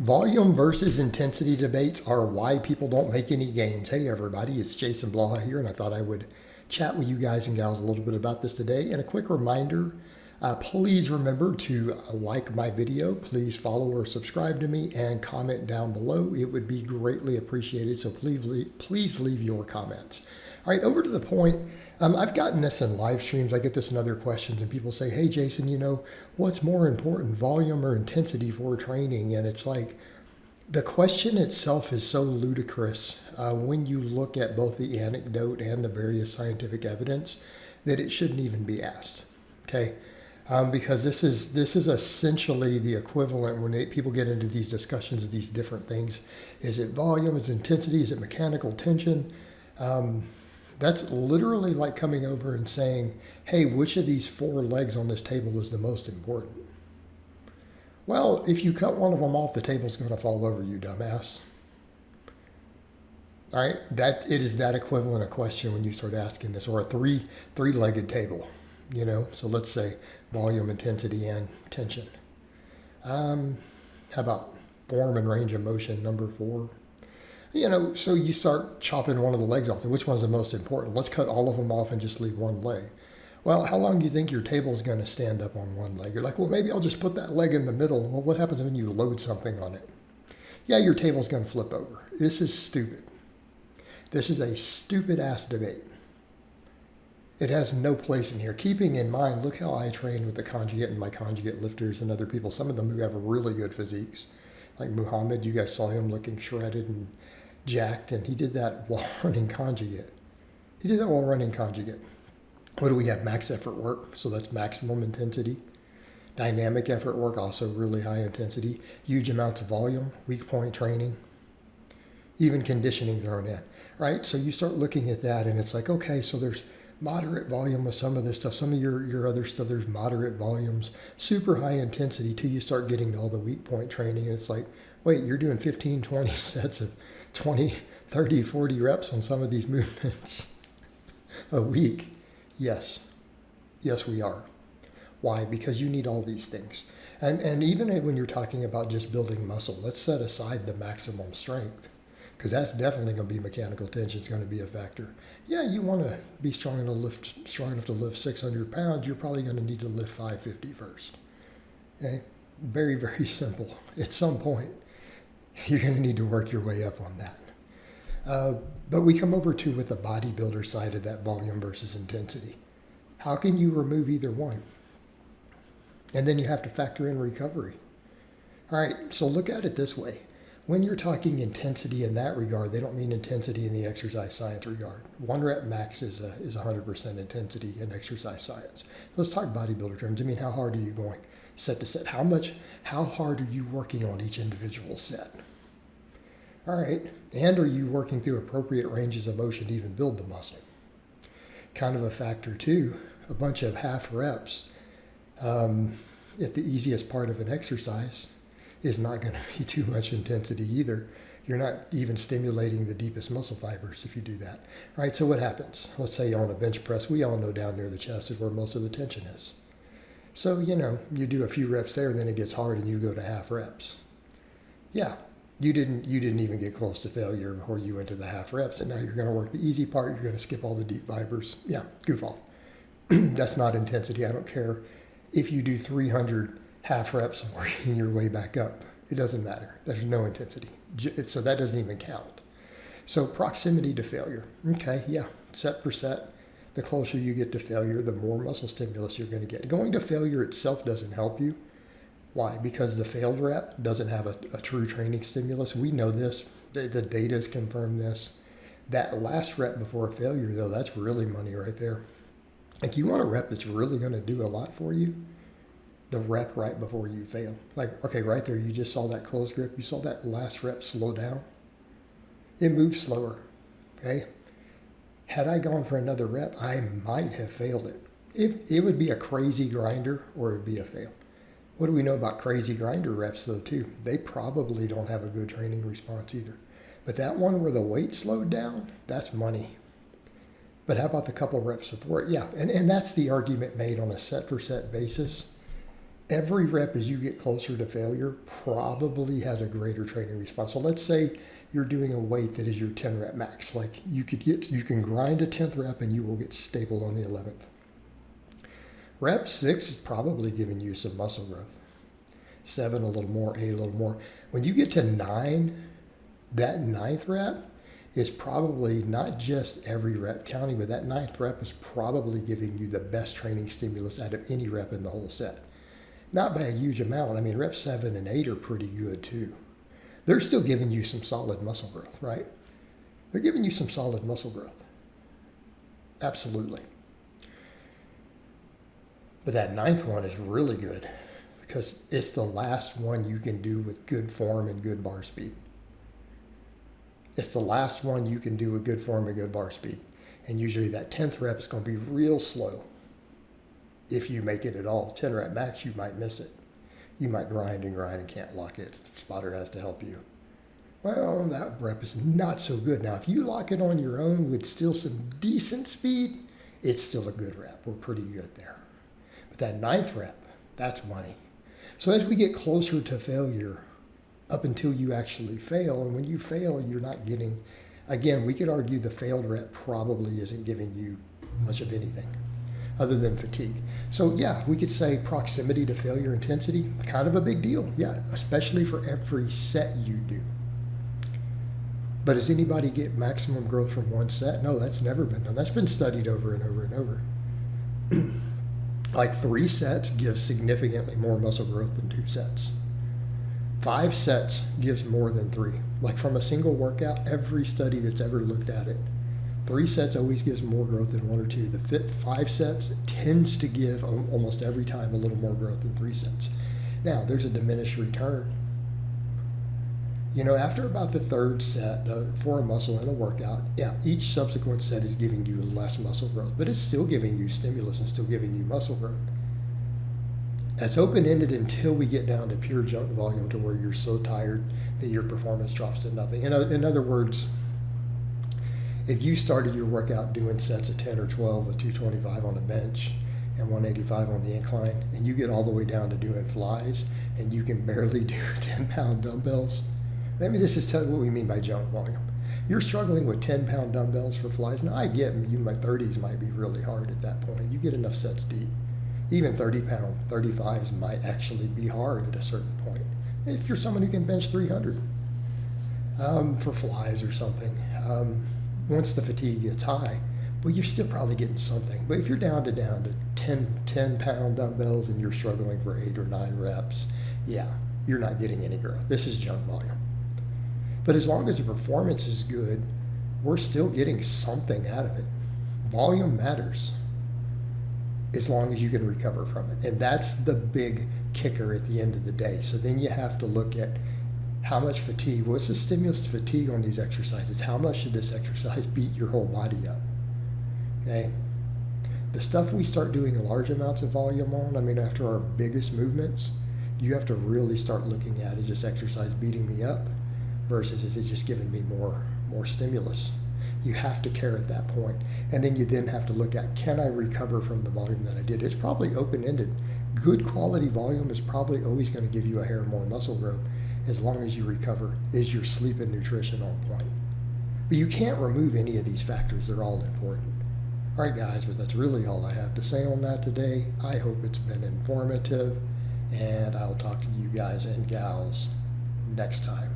Volume versus intensity debates are why people don't make any gains. Hey everybody, it's Jason Blaha here, and I thought I would chat with you guys and gals a little bit about this today. And a quick reminder, please remember to like my video, please follow or subscribe to me, and comment down below. It would be greatly appreciated, so please leave your comments. All right, over to the point. I've gotten this in live streams. I get this in other questions, and people say, hey, Jason, what's more important, volume or intensity for training? And it's like, the question itself is so ludicrous when you look at both the anecdote and the various scientific evidence that it shouldn't even be asked, okay? Because this is essentially the equivalent when people get into these discussions of these different things. Is it volume? Is it intensity? Is it mechanical tension? That's literally like coming over and saying, hey, which of these four legs on this table is the most important? Well, if you cut one of them off, the table's going to fall over, you dumbass. All right, it is that equivalent of question when you start asking this, or a three-legged table, So let's say volume, intensity, and tension. How about form and range of motion, number 4? So you start chopping one of the legs off. Which one's the most important? Let's cut all of them off and just leave one leg. Well, how long do you think your table's going to stand up on one leg? You're like, well, maybe I'll just put that leg in the middle. Well, what happens when you load something on it? Yeah, your table's going to flip over. This is stupid. This is a stupid-ass debate. It has no place in here. Keeping in mind, look how I train with the conjugate and my conjugate lifters and other people, some of them who have really good physiques. Like Muhammad, you guys saw him looking shredded and jacked, and he did that while running conjugate. What do we have? Max effort work, so that's maximum intensity. Dynamic effort work, also really high intensity. Huge amounts of volume, weak point training, even conditioning thrown in, right? So you start looking at that, and it's like, okay, so there's moderate volume with some of this stuff. Some of your other stuff, there's moderate volumes, super high intensity, till you start getting to all the weak point training, and it's like, wait, you're doing 15, 20 sets of 20, 30, 40 reps on some of these movements a week. Yes, we are. Why? Because you need all these things. And even when you're talking about just building muscle, let's set aside the maximum strength, because that's definitely going to be mechanical tension. It's going to be a factor. Yeah, you want to be strong enough to lift 600 pounds, you're probably going to need to lift 550 first. Okay? Very, very simple. At some point, you're going to need to work your way up on that. But we come over to with the bodybuilder side of that, volume versus intensity. How can you remove either one? And then you have to factor in recovery. All right, so look at it this way. When you're talking intensity in that regard, they don't mean intensity in the exercise science regard. 1 rep max is 100% intensity in exercise science. Let's talk bodybuilder terms. How hard are you going set to set? How hard are you working on each individual set? All right, and are you working through appropriate ranges of motion to even build the muscle? Kind of a factor too. A bunch of half reps at the easiest part of an exercise is not going to be too much intensity either. You're not even stimulating the deepest muscle fibers if you do that. All right, so what happens? Let's say on a bench press, we all know down near the chest is where most of the tension is. So, you do a few reps there, and then it gets hard and you go to half reps. Yeah, you didn't even get close to failure before you went to the half reps, and now you're going to work the easy part. You're going to skip all the deep fibers. Yeah, goof off. That's not intensity. I don't care if you do 300 half reps working your way back up. It doesn't matter. There's no intensity. So that doesn't even count. So proximity to failure. Okay, yeah, set for set. The closer you get to failure, the more muscle stimulus you're going to get. Going to failure itself doesn't help you. Why? Because the failed rep doesn't have a true training stimulus. We know this. The data has confirmed this. That last rep before failure, though, that's really money right there. Like, you want a rep that's really going to do a lot for you? The rep right before you fail. Like, okay, right there, you just saw that close grip. You saw that last rep slow down. It moves slower, okay? Had I gone for another rep, I might have failed it. It would be a crazy grinder, or it would be a fail. What do we know about crazy grinder reps, though, too? They probably don't have a good training response either. But that one where the weight slowed down, that's money. But how about the couple reps before it? Yeah, and that's the argument made on a set-for-set basis. every rep as you get closer to failure probably has a greater training response. So let's say you're doing a weight that is your 10 rep max. Like you can grind a 10th rep and you will get stable on the 11th. Rep 6 is probably giving you some muscle growth. 7 a little more, 8 a little more. When you get to 9, that 9th rep is probably not just every rep counting, but that 9th rep is probably giving you the best training stimulus out of any rep in the whole set. Not by a huge amount. I mean, reps 7 and 8 are pretty good too. They're still giving you some solid muscle growth, right? They're giving you some solid muscle growth. Absolutely. But that 9th one is really good because it's the last one you can do with good form and good bar speed. It's the last one you can do with good form and good bar speed. And usually that 10th rep is going to be real slow. If you make it at all. 10 rep max, you might miss it. You might grind and can't lock it. The spotter has to help you. Well, that rep is not so good. Now, if you lock it on your own with still some decent speed, it's still a good rep. We're pretty good there. But that 9th rep, that's money. So as we get closer to failure, up until you actually fail, and when you fail, you're not getting, again, we could argue the failed rep probably isn't giving you much of anything other than fatigue. So yeah, we could say proximity to failure intensity, kind of a big deal. Yeah, especially for every set you do. But does anybody get maximum growth from one set? No, that's never been done. That's been studied over and over and over. Like 3 sets give significantly more muscle growth than 2 sets. 5 sets gives more than 3. Like from a single workout, every study that's ever looked at it, 3 sets always gives more growth than 1 or 2. The 5 sets tends to give almost every time a little more growth than 3 sets. Now, there's a diminished return. You know, after about the 3rd set for a muscle in a workout, yeah, each subsequent set is giving you less muscle growth, but it's still giving you stimulus and still giving you muscle growth. That's open-ended until we get down to pure junk volume to where you're so tired that your performance drops to nothing. In other words, if you started your workout doing sets of 10 or 12 with 225 on the bench and 185 on the incline, and you get all the way down to doing flies and you can barely do 10-pound dumbbells, I mean, this is what we mean by junk volume. You're struggling with 10-pound dumbbells for flies. Now, I get you, my 30s might be really hard at that point. You get enough sets deep. Even 30-pound, 35s might actually be hard at a certain point. If you're someone who can bench 300 for flies or something, once the fatigue gets high, well, you're still probably getting something. But if you're down to 10-pound dumbbells and you're struggling for 8 or 9 reps, yeah, you're not getting any growth. This is junk volume. But as long as the performance is good, we're still getting something out of it. Volume matters as long as you can recover from it. And that's the big kicker at the end of the day. So then you have to look at how much fatigue, what's the stimulus to fatigue on these exercises? How much should this exercise beat your whole body up? Okay. The stuff we start doing large amounts of volume on, I mean, after our biggest movements, you have to really start looking at, is this exercise beating me up versus is it just giving me more stimulus? You have to care at that point. And then you then have to look at, can I recover from the volume that I did? It's probably open-ended. Good quality volume is probably always going to give you a hair more muscle growth as long as you recover. Is your sleep and nutrition on point? But you can't remove any of these factors. They're all important. All right, guys, but that's really all I have to say on that today. I hope it's been informative, and I'll talk to you guys and gals next time.